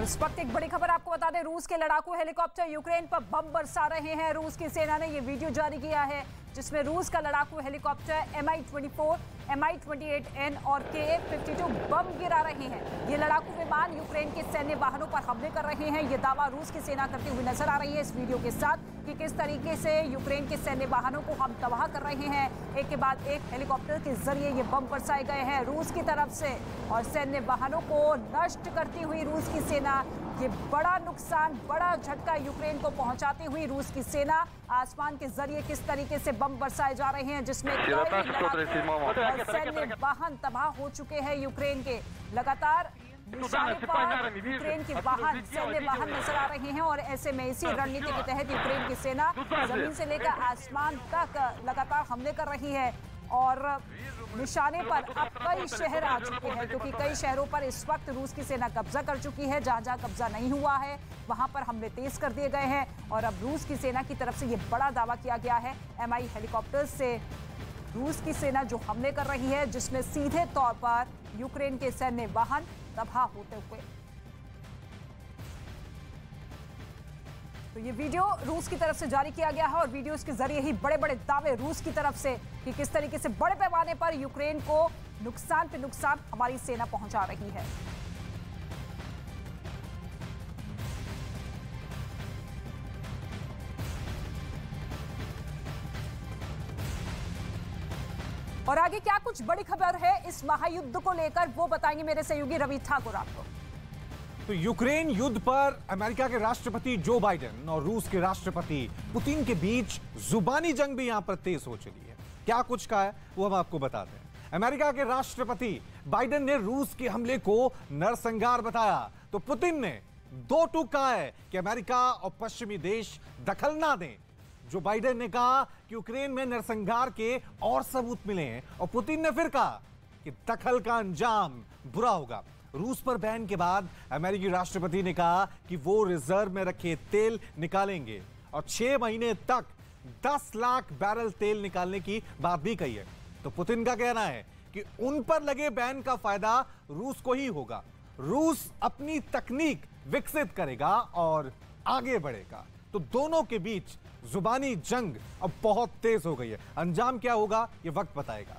इस वक्त एक बड़ी खबर आपको बता दें, रूस के लड़ाकू हेलीकॉप्टर यूक्रेन पर बम बरसा रहे हैं। रूस की सेना ने यह वीडियो जारी किया है जिसमें रूस का लड़ाकू हेलीकॉप्टर Mi-24, Mi-28N और Ka-52 बम गिरा रहे हैं। ये लड़ाकू विमान यूक्रेन के सैन्य वाहनों पर हमले कर रहे हैं। ये दावा रूस की सेना करती हुई नजर आ रही है इस वीडियो के साथ कि किस तरीके से यूक्रेन के सैन्य वाहनों को हम तबाह कर रहे हैं। एक के बाद एक हेलीकॉप्टर के जरिए ये बम बरसाए गए हैं रूस की तरफ से और सैन्य वाहनों को नष्ट करती हुई रूस की सेना, ये बड़ा नुकसान, बड़ा झटका यूक्रेन को पहुंचाती हुई रूस की सेना आसमान के जरिए किस तरीके से बम बरसाए जा रहे हैं जिसमें कई सैन्य वाहन तबाह हो चुके हैं। यूक्रेन के लगातार निशाने पर यूक्रेन के वाहन, सैन्य वाहन नजर आ रहे हैं और ऐसे में इसी रणनीति के तहत यूक्रेन की सेना जमीन से लेकर आसमान तक लगातार हमले कर रही है और निशाने पर अब कई शहर आ चुके हैं क्योंकि कई शहरों पर इस वक्त रूस की सेना कब्जा कर चुकी है। जहां जहां कब्जा नहीं हुआ है वहां पर हमले तेज कर दिए गए हैं और अब रूस की सेना की तरफ से ये बड़ा दावा किया गया है Mi हेलीकॉप्टर से रूस की सेना जो हमले कर रही है जिसमें सीधे तौर पर यूक्रेन के सैन्य वाहन तबाह होते हुए। तो ये वीडियो रूस की तरफ से जारी किया गया है और वीडियोस के जरिए ही बड़े बड़े दावे रूस की तरफ से कि किस तरीके से बड़े पैमाने पर यूक्रेन को नुकसान पे नुकसान हमारी सेना पहुंचा रही है। और आगे क्या कुछ बड़ी खबर है इस महायुद्ध को लेकर वो बताएंगे मेरे सहयोगी रवि ठाकुर आपको। तो यूक्रेन युद्ध पर अमेरिका के राष्ट्रपति जो बाइडेन और रूस के राष्ट्रपति पुतिन के बीच जुबानी जंग भी यहां पर तेज हो चली है। क्या कुछ कहा है वो हम आपको बताते हैं। अमेरिका के राष्ट्रपति बाइडेन ने रूस के हमले को नरसंहार बताया तो पुतिन ने दो टूक कहा है कि अमेरिका और पश्चिमी देश दखल ना दें। जो बाइडेन ने कहा कि यूक्रेन में नरसंहार के और सबूत मिले हैं और पुतिन ने फिर कहा कि दखल का अंजाम बुरा होगा। रूस पर बैन के बाद अमेरिकी राष्ट्रपति ने कहा कि वो रिजर्व में रखे तेल निकालेंगे और 6 महीने तक 10 लाख बैरल तेल निकालने की बात भी कही है। तो पुतिन का कहना है कि उन पर लगे बैन का फायदा रूस को ही होगा। रूस अपनी तकनीक विकसित करेगा और आगे बढ़ेगा। तो दोनों के बीच जुबानी जंग अब बहुत तेज हो गई है। अंजाम क्या होगा ये वक्त बताएगा।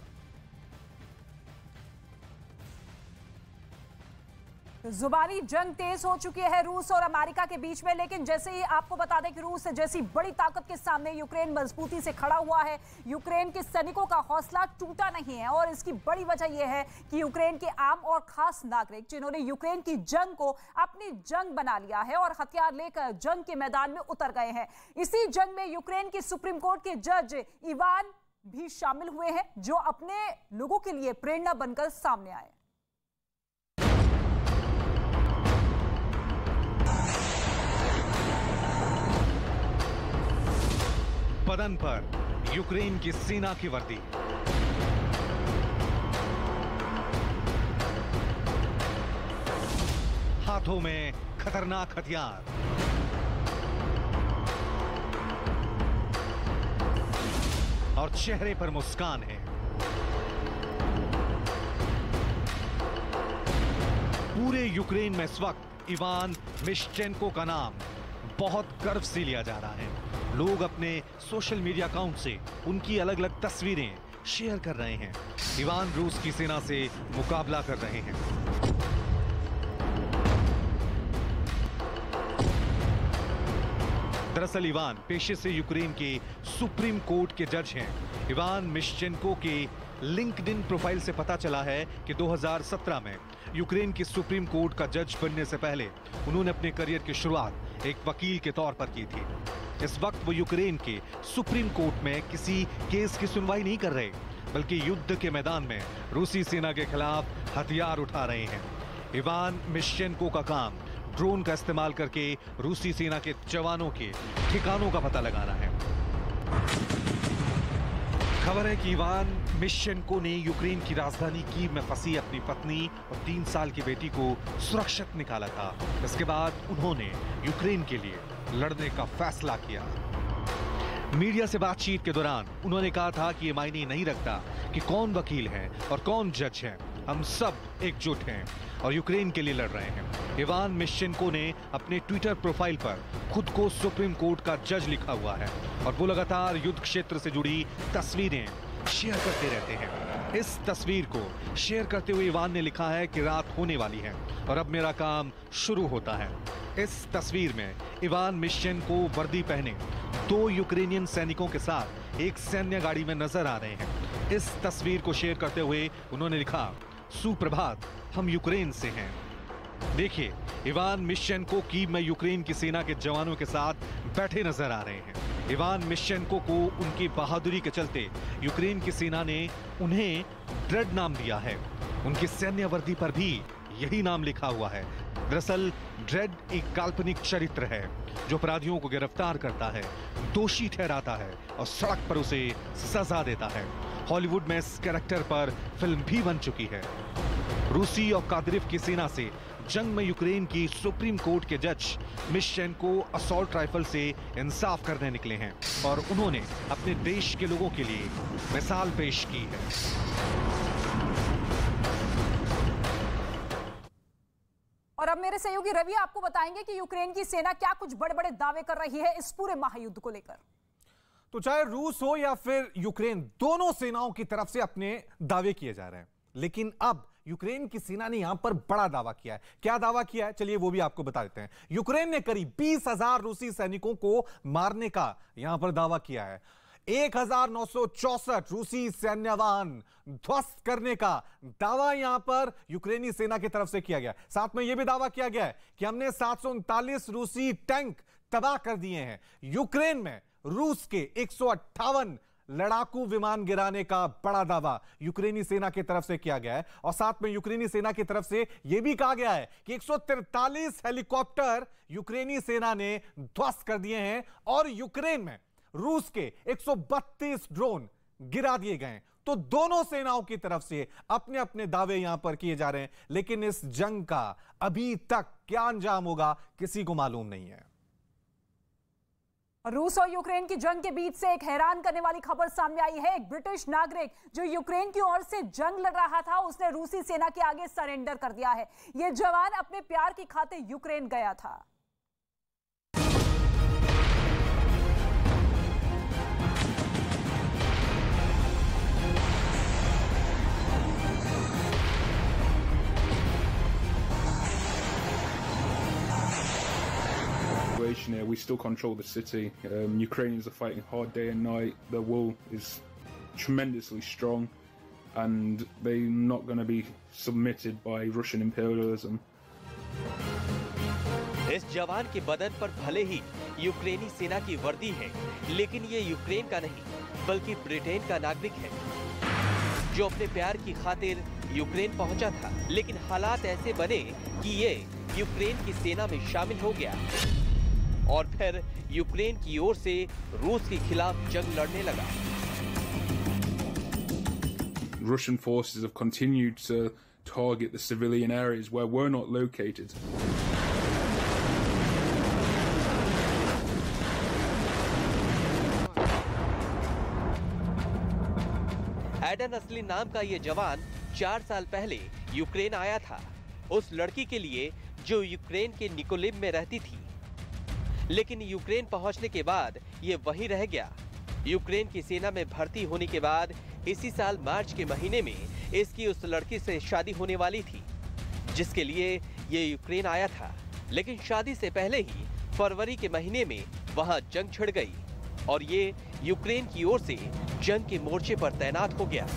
जुबानी जंग तेज हो चुकी है रूस और अमेरिका के बीच में, लेकिन जैसे ही आपको बता दें कि रूस जैसी बड़ी ताकत के सामने यूक्रेन मजबूती से खड़ा हुआ है। यूक्रेन के सैनिकों का हौसला टूटा नहीं है और इसकी बड़ी वजह यह है कि यूक्रेन के आम और खास नागरिक जिन्होंने यूक्रेन की जंग को अपनी जंग बना लिया है और हथियार लेकर जंग के मैदान में उतर गए हैं। इसी जंग में यूक्रेन की सुप्रीम कोर्ट के जज इवान भी शामिल हुए हैं जो अपने लोगों के लिए प्रेरणा बनकर सामने आए। बदन पर यूक्रेन की सेना की वर्दी, हाथों में खतरनाक हथियार, और चेहरे पर मुस्कान है। पूरे यूक्रेन में इस वक्त इवान मिश्चेंको का नाम बहुत गर्व से लिया जा रहा है। लोग अपने सोशल मीडिया अकाउंट से उनकी अलग अलग तस्वीरें शेयर कर रहे हैं। इवान रूस की सेना से मुकाबला कर रहे हैं। दरअसल इवान पेशे से यूक्रेन के सुप्रीम कोर्ट के जज हैं। इवान मिश्चेंको के लिंक्डइन प्रोफाइल से पता चला है कि 2017 में यूक्रेन के सुप्रीम कोर्ट का जज बनने से पहले उन्होंने अपने करियर की शुरुआत एक वकील के तौर पर की थी। इस वक्त वो यूक्रेन के सुप्रीम कोर्ट में किसी केस की सुनवाई नहीं कर रहे, बल्कि युद्ध के मैदान में रूसी सेना के खिलाफ हथियार उठा रहे हैं। इवान मिश्चेंको का काम ड्रोन का इस्तेमाल करके रूसी सेना के जवानों के ठिकानों का पता लगाना है। खबर है कि इवान मिश्चेंको ने यूक्रेन की राजधानी कीव में फंसी अपनी पत्नी और 3 साल की बेटी को सुरक्षित निकाला था। इसके बाद उन्होंने यूक्रेन के लिए लड़ने का फैसला किया। मीडिया से बातचीत के दौरान उन्होंने कहा था कि ये मायने नहीं रखता कि कौन वकील है और कौन जज है, हम सब एकजुट हैं और यूक्रेन के लिए लड़ रहे हैं। इवान मिश्चेंको ने अपने ट्विटर प्रोफाइल पर खुद को सुप्रीम कोर्ट का जज लिखा हुआ है और वो लगातार युद्ध क्षेत्र से जुड़ी तस्वीरें शेयर करते रहते हैं। इस तस्वीर को शेयर करते हुए इवान ने लिखा है कि रात होने वाली है और अब मेरा काम शुरू होता है। इस तस्वीर में इवान मिश्चेंको वर्दी पहने 2 यूक्रेनियन सैनिकों के साथ एक सैन्य गाड़ी में नजर आ रहे हैं। इस तस्वीर को शेयर करते हुए उन्होंने लिखा, सुप्रभात, हम यूक्रेन से हैं। देखिए, इवान मिश्चेंको की में यूक्रेन की सेना के जवानों के साथ बैठे नजर आ रहे हैं। इवान मिश्चेंको को उनकी बहादुरी के चलते यूक्रेन की सेना ने उन्हें ड्रेड नाम दिया है। उनकी सैन्य वर्दी पर भी यही नाम लिखा हुआ है। दरअसल ड्रेड एक काल्पनिक चरित्र है जो अपराधियों को गिरफ्तार करता है, दोषी ठहराता है और सड़क पर उसे सजा देता है। हॉलीवुड में इस कैरेक्टर पर फिल्म भी बन चुकी है। रूसी और कादिरोव की सेना से जंग में यूक्रेन की सुप्रीम कोर्ट के जज मिश्चेंको असॉल्ट राइफल से इंसाफ करने निकले हैं और उन्होंने अपने देश के लोगों के लिए मिसाल पेश की है। और अब मेरे सहयोगी रवि आपको बताएंगे कि यूक्रेन की सेना क्या कुछ बड़े-बड़े दावे कर रही है इस पूरे महायुद्ध को लेकर। तो चाहे रूस हो या फिर यूक्रेन, दोनों सेनाओं की तरफ से अपने दावे किए जा रहे हैं। लेकिन अब यूक्रेन की सेना ने यहां पर बड़ा दावा किया है। क्या दावा किया है, चलिए वो भी आपको बता देते हैं। यूक्रेन ने करीब 20,000 रूसी सैनिकों को मारने का यहां पर दावा किया है। 1964 रूसी सैन्य वाहन ध्वस्त करने का दावा यहां पर यूक्रेनी सेना की तरफ से किया गया। साथ में यह भी दावा किया गया है कि हमने 739 रूसी टैंक तबाह कर दिए हैं। यूक्रेन में रूस के 158 लड़ाकू विमान गिराने का बड़ा दावा यूक्रेनी सेना की तरफ से किया गया है। और साथ में यूक्रेनी सेना की तरफ से यह भी कहा गया है कि 143 हेलीकॉप्टर यूक्रेनी सेना ने ध्वस्त कर दिए हैं और यूक्रेन में रूस के 132 ड्रोन गिरा दिए गए। तो दोनों सेनाओं की तरफ से अपने अपने दावे यहां पर किए जा रहे हैं, लेकिन इस जंग का अभी तक क्या अंजाम होगा किसी को मालूम नहीं है। रूस और यूक्रेन की जंग के बीच से एक हैरान करने वाली खबर सामने आई है। एक ब्रिटिश नागरिक जो यूक्रेन की ओर से जंग लड़ रहा था, उसने रूसी सेना के आगे सरेंडर कर दिया है। यह जवान अपने प्यार की खातिर यूक्रेन गया था। We still control the city. Ukrainians are fighting hard day and night. Their will is tremendously strong, and they're not going to be submitted by Russian imperialism. इस जवान के बदन पर भले ही यूक्रेनी सेना की वर्दी है, लेकिन ये यूक्रेन का नहीं बल्कि ब्रिटेन का नागरिक है जो अपने प्यार की खातिर यूक्रेन पहुंचा था। लेकिन हालात ऐसे बने कि ये यूक्रेन की सेना में शामिल हो गया और फिर यूक्रेन की ओर से रूस के खिलाफ जंग लड़ने लगा। Russian forces have continued to target the civilian areas where we're not located. एडन असली नाम का ये जवान 4 साल पहले यूक्रेन आया था, उस लड़की के लिए जो यूक्रेन के निकोलिव में रहती थी। लेकिन यूक्रेन पहुंचने के बाद ये वहीं रह गया। यूक्रेन की सेना में भर्ती होने के बाद इसी साल मार्च के महीने में इसकी उस लड़की से शादी होने वाली थी जिसके लिए ये यूक्रेन आया था। लेकिन शादी से पहले ही फरवरी के महीने में वहां जंग छिड़ गई और ये यूक्रेन की ओर से जंग के मोर्चे पर तैनात हो गया।